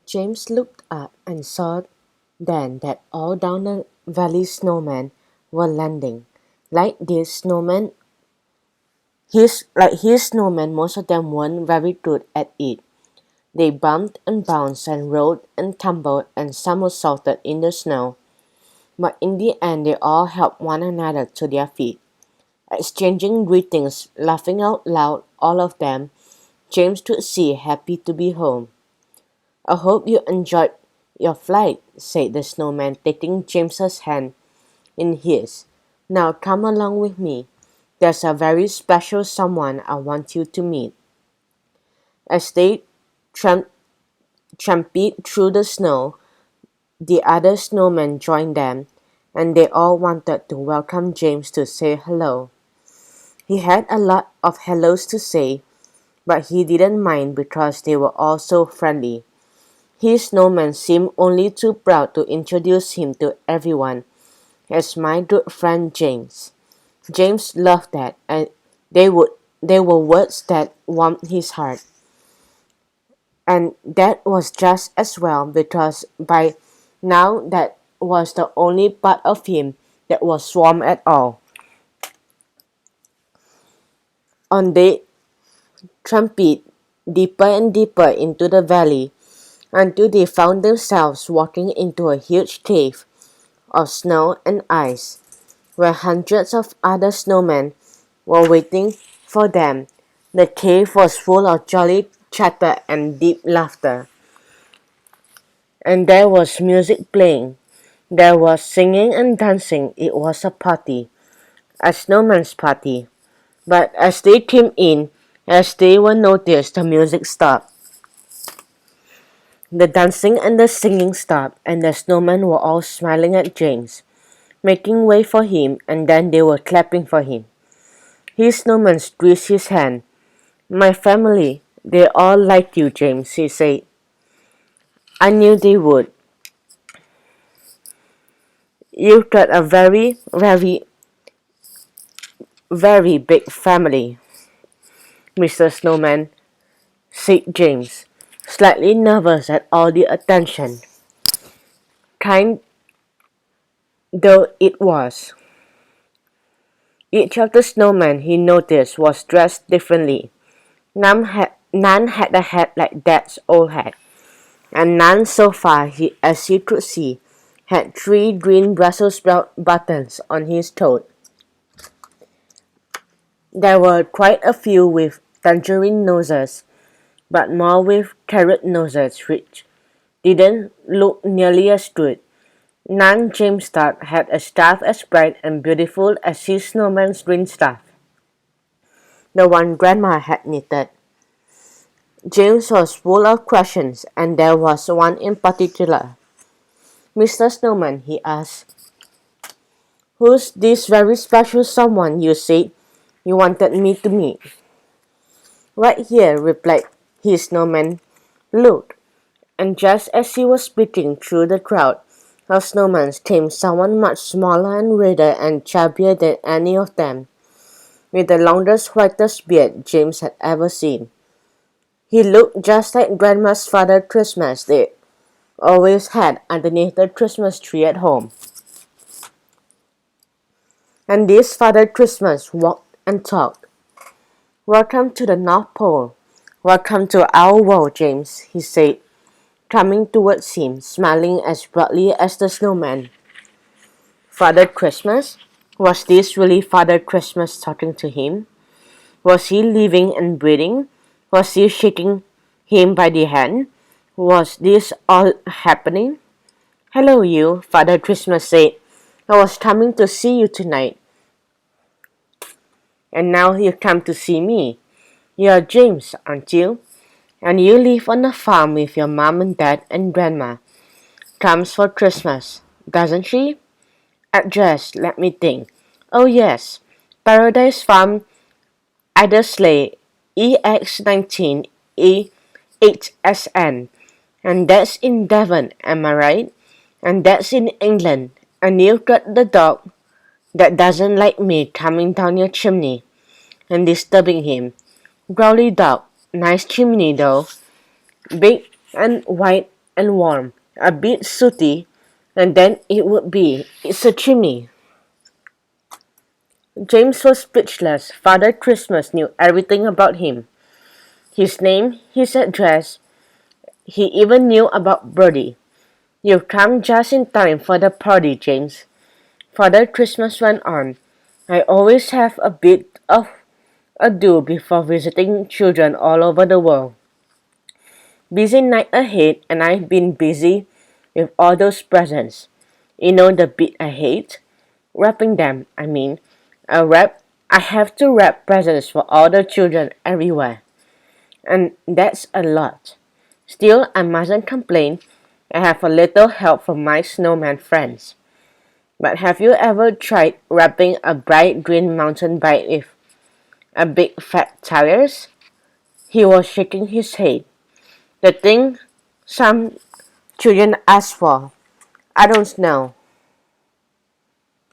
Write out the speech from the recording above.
James looked up and saw then that all down the valley snowmen were landing. Like this snowman his snowmen, most of them weren't very good at it. They bumped and bounced and rolled and tumbled and somersaulted in the snow. But in the end they all helped one another to their feet. Exchanging greetings, laughing out loud, all of them, James could see happy to be home. "I hope you enjoyed your flight," said the snowman, taking James's hand in his. "Now come along with me. There's a very special someone I want you to meet." As they tramped through the snow, the other snowmen joined them, and they all wanted to welcome James to say hello. He had a lot of hellos to say, but he didn't mind because they were all so friendly. His snowman seemed only too proud to introduce him to everyone as "my good friend James." James loved that, and they were words that warmed his heart. And that was just as well because by now that was the only part of him that was warm at all. On they tramped deeper and deeper into the valley until they found themselves walking into a huge cave of snow and ice, where hundreds of other snowmen were waiting for them. The cave was full of jolly chatter and deep laughter, and there was music playing. There was singing and dancing. It was a party, a snowman's party. But as they came in, as they were noticed, the music stopped. The dancing and the singing stopped, and the snowmen were all smiling at James, making way for him, and then they were clapping for him. His snowman squeezed his hand. "My family, they all like you, James," he said. "I knew they would. You've got a very, very, very big family, Mr. Snowman," said James, slightly nervous at all the attention. Kind though it was. Each of the snowmen he noticed was dressed differently. None had a hat like Dad's old hat, and none so far as he could see had 3 green Brussels sprout buttons on his coat. There were quite a few with tangerine noses, but more with carrot noses, which didn't look nearly as good. None, James thought, had a staff as bright and beautiful as his snowman's green staff, the one Grandma had knitted. James was full of questions, and there was one in particular. "Mr. Snowman," he asked, "who's this very special someone you said you wanted me to meet?" "Right here," replied his snowman. "Look." And just as he was speaking through the crowd of snowmen came someone much smaller and redder and chubbier than any of them, with the longest, whitest beard James had ever seen. He looked just like Grandma's Father Christmas they always had underneath the Christmas tree at home. And this Father Christmas walked and talked. "Welcome to the North Pole. Welcome to our world, James," he said, coming towards him, smiling as broadly as the snowman. Father Christmas? Was this really Father Christmas talking to him? Was he living and breathing? Was he shaking him by the hand? Was this all happening? "Hello, you," Father Christmas said. "I was coming to see you tonight. And now you come to see me. You're James, aren't you? And you live on a farm with your mom and dad and grandma. Comes for Christmas, doesn't she? Address, let me think. Oh yes, Paradise Farm, Addersley, EX19 E8SN. And that's in Devon, am I right? And that's in England. And you've got the dog that doesn't like me coming down your chimney and disturbing him. Growly dog, nice chimney though. Big and white and warm, a bit sooty, and then it would be, it's a chimney. James was speechless. Father Christmas knew everything about him. His name, his address, he even knew about Birdie. You've come just in time for the party, James. Father Christmas went on. I always have a bit of a do before visiting children all over the world. Busy night ahead, and I've been busy with all those presents. You know the bit I hate? Wrapping them, I mean. I have to wrap presents for all the children everywhere. And that's a lot. Still, I mustn't complain. I have a little help from my snowman friends. But have you ever tried wrapping a bright green mountain bike with a big fat tires? He was shaking his head. The thing some children ask for. I don't know.